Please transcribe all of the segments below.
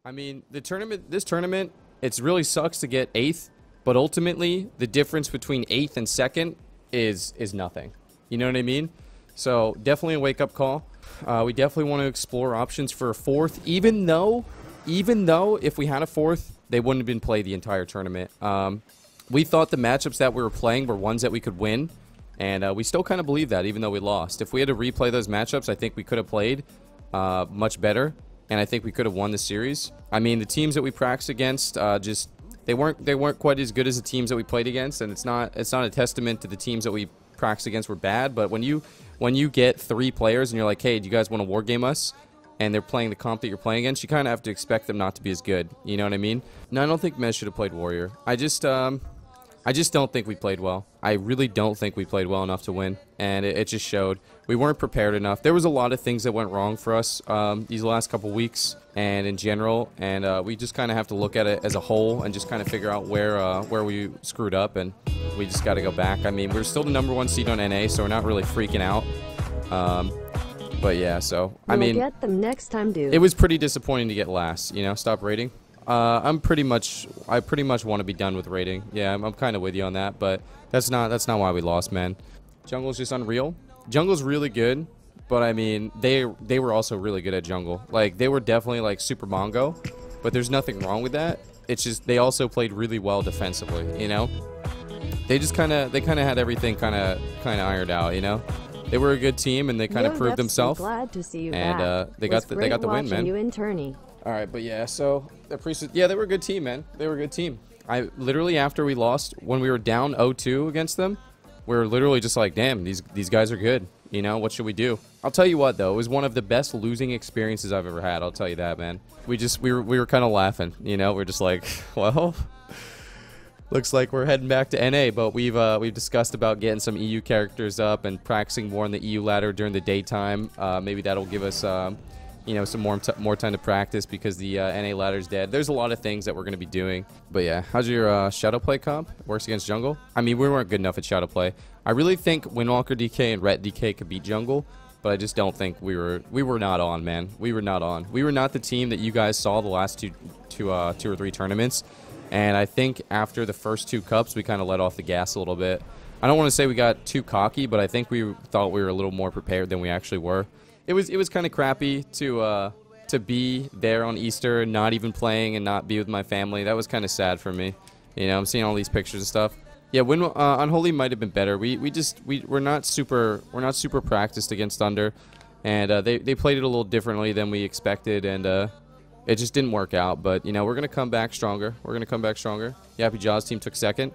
I mean, this tournament, it really sucks to get 8th, but ultimately, the difference between 8th and 2nd is nothing. You know what I mean? So, definitely a wake-up call. We definitely want to explore options for a 4th, even though if we had a 4th, they wouldn't have been played the entire tournament. We thought the matchups that we were playing were ones that we could win, and we still kind of believe that, even though we lost. If we had to replay those matchups, I think we could have played much better, and I think we could have won the series. I mean, the teams that we practiced against just they weren't quite as good as the teams that we played against, and it's not a testament to the teams that we practiced against were bad. But when you get 3 players and you're like, hey, do you guys want to war game us? And they're playing the comp that you're playing against, you kind of have to expect them not to be as good. You know what I mean? No, I don't think Mez should have played Warrior. I just don't think we played well. I really don't think we played well enough to win, and it just showed. We weren't prepared enough. There was a lot of things that went wrong for us these last couple weeks and in general, and we just kind of have to look at it as a whole and just kind of figure out where we screwed up, and we just got to go back. I mean, we're still the #1 seed on NA, so we're not really freaking out. But yeah, so I mean, get them next time, dude. It was pretty disappointing to get last. You know, stop rating. I pretty much want to be done with rating. Yeah, I'm kind of with you on that, but that's not why we lost, man. Jungle's just unreal. Jungle's really good, but I mean, they were also really good at jungle. Like, they were definitely like super Mongo, but there's nothing wrong with that. It's just they also played really well defensively. You know, they kind of had everything kind of ironed out. You know. They were a good team, and they kind of proved themselves. Glad to see you and back. They got the win, man. You in tourney. All right, but yeah, so yeah, they were a good team, man. They were a good team. I literally, after we lost, when we were down 0-2 against them, we were literally just like, damn, these guys are good. You know, what should we do? I'll tell you what, though, it was one of the best losing experiences I've ever had. I'll tell you that, man. We were kind of laughing. You know, we're just like, well. Looks like we're heading back to NA, but we've discussed about getting some EU characters up and practicing more on the EU ladder during the daytime. Maybe that'll give us, you know, some more time to practice because the NA ladder's dead. There's a lot of things that we're going to be doing. But yeah, how's your shadow play comp? Works against jungle? I mean, we weren't good enough at shadow play. I really think Windwalker DK and Ret DK could beat jungle, but I just don't think we were not on, man. We were not on. We were not the team that you guys saw the last two or three tournaments. And I think after the first 2 cups, we kind of let off the gas a little bit. I don't want to say we got too cocky, but I think we thought we were a little more prepared than we actually were. It was kind of crappy to be there on Easter and not even playing and not be with my family. That was kind of sad for me. You know, I'm seeing all these pictures and stuff. Yeah, Unholy might have been better. We're not super practiced against Thunder, and they played it a little differently than we expected, and it just didn't work out. But you know, we're gonna come back stronger. Yappy Jaws team took 2nd.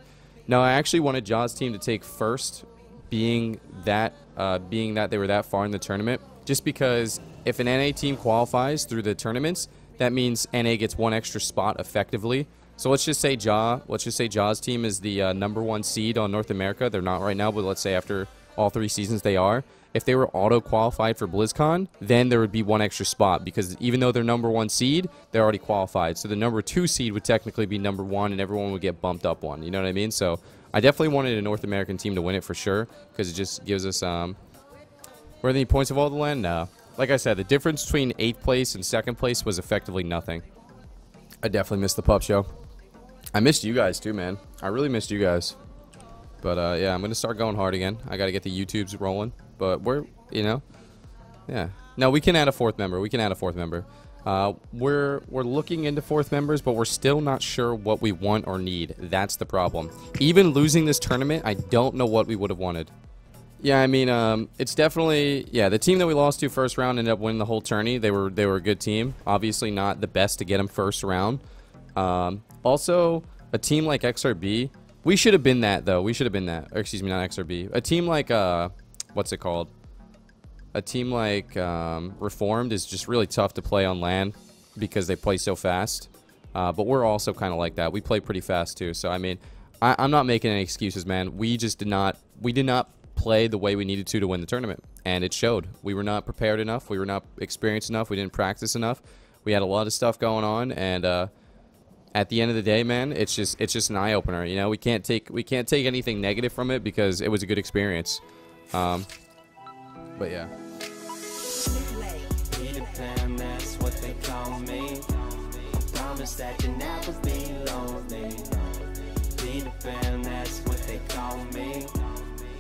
No, I actually wanted Jaws team to take 1st, being that they were that far in the tournament. Just because if an NA team qualifies through the tournaments, that means NA gets 1 extra spot effectively. So let's just say Jaws team is the #1 seed on North America. They're not right now, but let's say after all 3 seasons they are. If they were auto-qualified for BlizzCon, then there would be 1 extra spot, because even though they're #1 seed, they're already qualified. So the #2 seed would technically be #1, and everyone would get bumped up 1. You know what I mean? So I definitely wanted a North American team to win it for sure, because it just gives us were there any points of all the land? No. Like I said, the difference between 8th place and 2nd place was effectively nothing. I definitely missed the pup show. I missed you guys too, man. I really missed you guys. But yeah, I'm gonna start going hard again. I gotta get the YouTubes rolling. But we're, you know, yeah. No, we can add a 4th member. We're looking into 4th members, but we're still not sure what we want or need. That's the problem. Even losing this tournament, I don't know what we would have wanted. Yeah, I mean, it's definitely, yeah, the team that we lost to first round ended up winning the whole tourney. They were a good team. Obviously not the best to get them first round. Also, a team like XRB, we should have been that, though. We should have been that. Or, excuse me, not XRB. A team like, what's it called? A team like Reformed is just really tough to play on LAN because they play so fast. But we're also kind of like that. We play pretty fast too. So I mean, I'm not making any excuses, man. We did not play the way we needed to win the tournament, and it showed. We were not prepared enough. We were not experienced enough. We didn't practice enough. We had a lot of stuff going on, and at the end of the day, man, it's just an eye opener. You know, we can't take anything negative from it because it was a good experience. But yeah. Peter Pan, that's what they call me. promise that you'll never be lonely. Peter Pan, that's what they call me.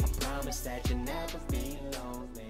I promise that you'll never be lonely.